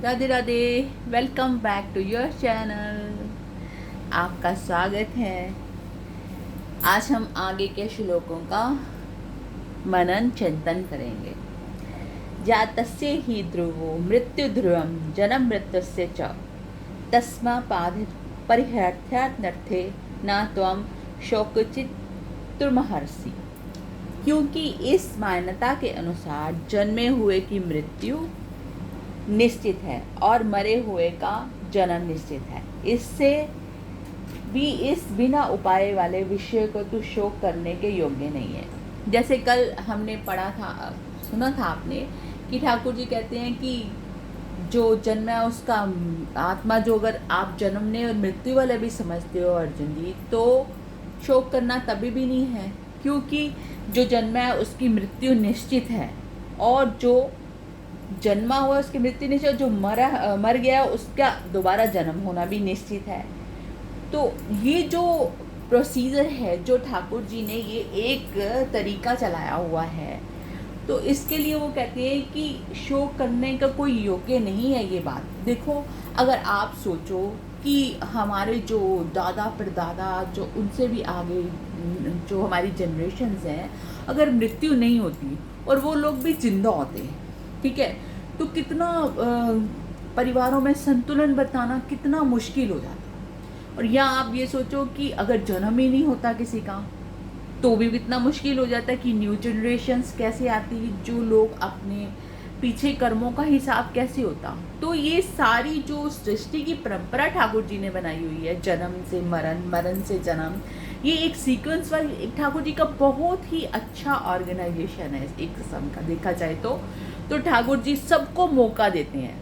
Radhe Radhe. Welcome back to your channel. आपका स्वागत है। आज हम आगे के श्लोकों का मनन चिंतन करेंगे। जातस्य हि ध्रुवो मृत्यु ध्रुवम जन्म मृत्युस्य च तस्मात् परिहर्त्यानर्थे न त्वं शोकचित्तुर्महर्षि। क्योंकि इस मान्यता के अनुसार जन्मे हुए की मृत्यु निश्चित है और मरे हुए का जन्म निश्चित है। इससे भी इस बिना उपाय वाले विषय को तू शोक करने के योग्य नहीं है। जैसे कल हमने पढ़ा था, सुना था आपने कि ठाकुर जी कहते हैं कि जो जन्म है उसका आत्मा, जो अगर आप जन्मने और मृत्यु वाले भी समझते हो अर्जुन जी, तो शोक करना तभी भी नहीं है, क्योंकि जो जन्म है उसकी मृत्यु निश्चित है और जो जन्मा हुआ उसकी मृत्यु निश्चित, जो मर गया उसका दोबारा जन्म होना भी निश्चित है। तो ये जो प्रोसीजर है, जो ठाकुर जी ने ये एक तरीका चलाया हुआ है, तो इसके लिए वो कहते हैं कि शोक करने का कोई योग्य नहीं है ये बात। देखो, अगर आप सोचो कि हमारे जो दादा परदादा, जो उनसे भी आगे जो हमारी जनरेशन्स हैं, अगर मृत्यु नहीं होती और वो लोग भी जिंदा होते, ठीक है, तो कितना परिवारों में संतुलन बताना कितना मुश्किल हो जाता। और या आप ये सोचो कि अगर जन्म ही नहीं होता किसी का, तो भी कितना मुश्किल हो जाता है कि न्यू जनरेशन्स कैसे आती, जो लोग अपने पीछे कर्मों का हिसाब कैसे होता। तो ये सारी जो सृष्टि की परंपरा ठाकुर जी ने बनाई हुई है, जन्म से मरण, मरण से जन्म, ये एक सीक्वेंस वाली एक ठाकुर जी का बहुत ही अच्छा ऑर्गेनाइजेशन है एक किस्म का देखा जाए तो ठाकुर जी सबको मौका देते हैं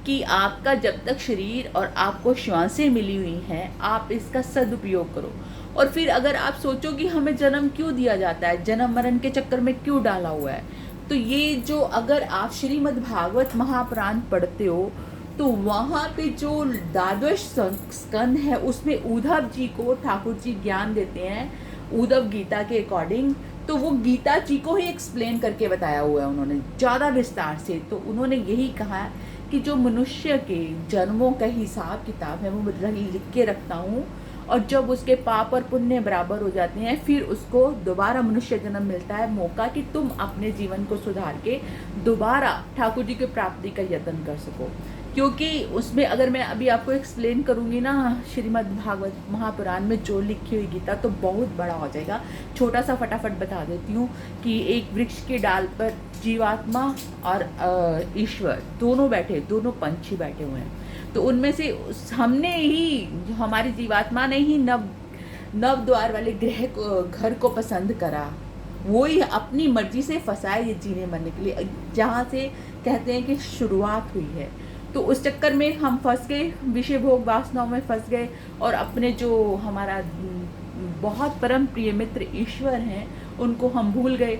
कि आपका जब तक शरीर और आपको श्वासें मिली हुई हैं, आप इसका सदुपयोग करो। और फिर अगर आप सोचो कि हमें जन्म क्यों दिया जाता है, जन्म मरण के चक्कर में क्यों डाला हुआ है, तो ये जो अगर आप श्रीमद् भागवत महापुराण पढ़ते हो, तो वहाँ पे जो द्वादश स्कंद है उसमें उद्धव जी को ठाकुर जी ज्ञान देते हैं उद्धव गीता के अकॉर्डिंग। तो वो गीता जी को ही एक्सप्लेन करके बताया हुआ है उन्होंने ज़्यादा विस्तार से। तो उन्होंने यही कहा कि जो मनुष्य के जन्मों का हिसाब किताब है वो लिख के रखता हूँ, और जब उसके पाप और पुण्य बराबर हो जाते हैं, फिर उसको दोबारा मनुष्य जन्म मिलता है, मौका कि तुम अपने जीवन को सुधार के दोबारा ठाकुर जी की प्राप्ति का यत्न कर सको। क्योंकि उसमें अगर मैं अभी आपको एक्सप्लेन करूँगी ना श्रीमद् भागवत महापुराण में जो लिखी हुई गीता, तो बहुत बड़ा हो जाएगा। छोटा सा फटाफट बता देती हूँ कि एक वृक्ष के डाल पर जीवात्मा और ईश्वर दोनों बैठे, दोनों पंछी बैठे हुए हैं। तो उनमें से हमने ही, हमारी जीवात्मा ने ही नव द्वार वाले घर को पसंद करा, वो ही अपनी मर्जी से फंसाया ये जीने मरने के लिए, जहाँ से कहते हैं कि शुरुआत हुई है। तो उस चक्कर में हम फंस गए, विषय भोग वासनाओं में फंस गए, और अपने जो हमारा बहुत परम प्रिय मित्र ईश्वर हैं उनको हम भूल गए।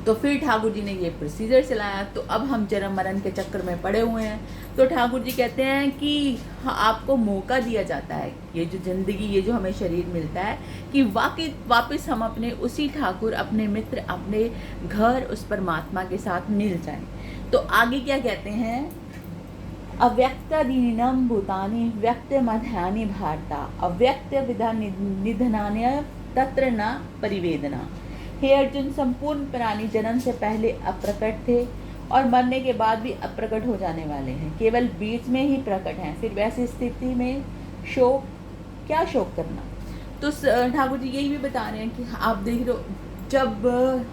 तो फिर ठाकुर जी ने ये प्रोसीजर चलाया। तो अब हम जन्म मरण के चक्कर में पड़े हुए हैं। तो ठाकुर जी कहते हैं कि आपको मौका दिया जाता है, ये जो जिंदगी, ये जो हमें शरीर मिलता है, कि वापस हम अपने उसी ठाकुर, अपने मित्र, अपने घर, उस परमात्मा के साथ मिल जाएं। तो आगे क्या कहते हैं, अव्यक्तादीनां भूतानि व्यक्त मध्यानि भारता अव्यक्त विधा निधनान्य तत्र न परिवेदना। हे अर्जुन, संपूर्ण प्राणी जन्म से पहले अप्रकट थे और मरने के बाद भी अप्रकट हो जाने वाले हैं, केवल बीच में ही प्रकट हैं। फिर वैसी स्थिति में शोक, क्या शोक करना। तो ठाकुर जी यही भी बता रहे हैं कि आप देख रहे हो, जब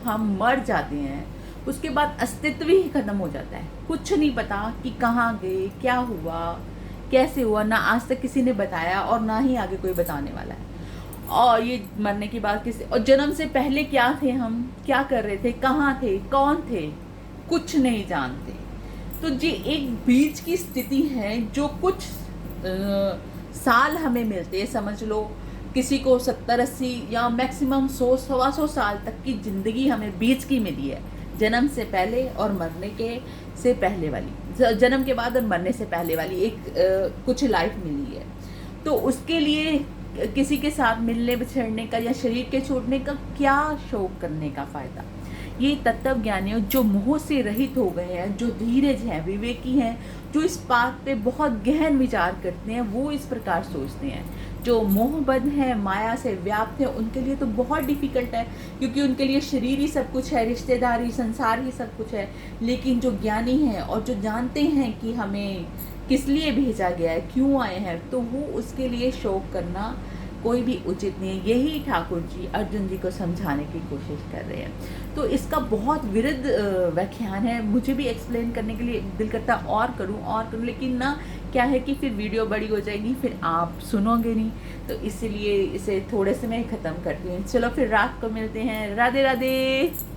हम मर जाते हैं उसके बाद अस्तित्व ही खत्म हो जाता है। कुछ नहीं पता कि कहाँ गए, क्या हुआ, कैसे हुआ, ना आज तक किसी ने बताया और ना ही आगे कोई बताने वाला है। और ये मरने की बात किसी, और जन्म से पहले क्या थे, हम क्या कर रहे थे, कहाँ थे, कौन थे, कुछ नहीं जानते। तो ये एक बीच की स्थिति है, जो कुछ साल हमें मिलते हैं, समझ लो किसी को 70-80 या मैक्सिमम 100-125 साल तक की ज़िंदगी हमें बीच की मिली है, जन्म से पहले और मरने के से पहले वाली, जन्म के बाद और मरने से पहले वाली एक कुछ लाइफ मिली है। तो उसके लिए किसी के साथ मिलने बिछड़ने का या शरीर के छोड़ने का क्या शोक करने का फ़ायदा। ये तत्व ज्ञानी जो मोह से रहित हो गए हैं, जो धीरज हैं, विवेकी हैं, जो इस बात पे बहुत गहन विचार करते हैं, वो इस प्रकार सोचते हैं। जो मोहबद्ध हैं, माया से व्याप्त है, उनके लिए तो बहुत डिफ़िकल्ट है, क्योंकि उनके लिए शरीर ही सब कुछ है, रिश्तेदारी, संसार ही सब कुछ है। लेकिन जो ज्ञानी हैं और जो जानते हैं कि हमें किस लिए भेजा गया है, क्यों आए हैं, तो वो उसके लिए शोक करना कोई भी उचित नहीं है। यही ठाकुर जी अर्जुन जी को समझाने की कोशिश कर रहे हैं। तो इसका बहुत विरुद्ध व्याख्यान है। मुझे भी एक्सप्लेन करने के लिए दिल करता और करूं, लेकिन ना क्या है कि फिर वीडियो बड़ी हो जाएगी, फिर आप सुनोगे नहीं, तो इसीलिए इसे थोड़े से मैं ख़त्म करती हूँ। चलो फिर रात को मिलते हैं। राधे राधे।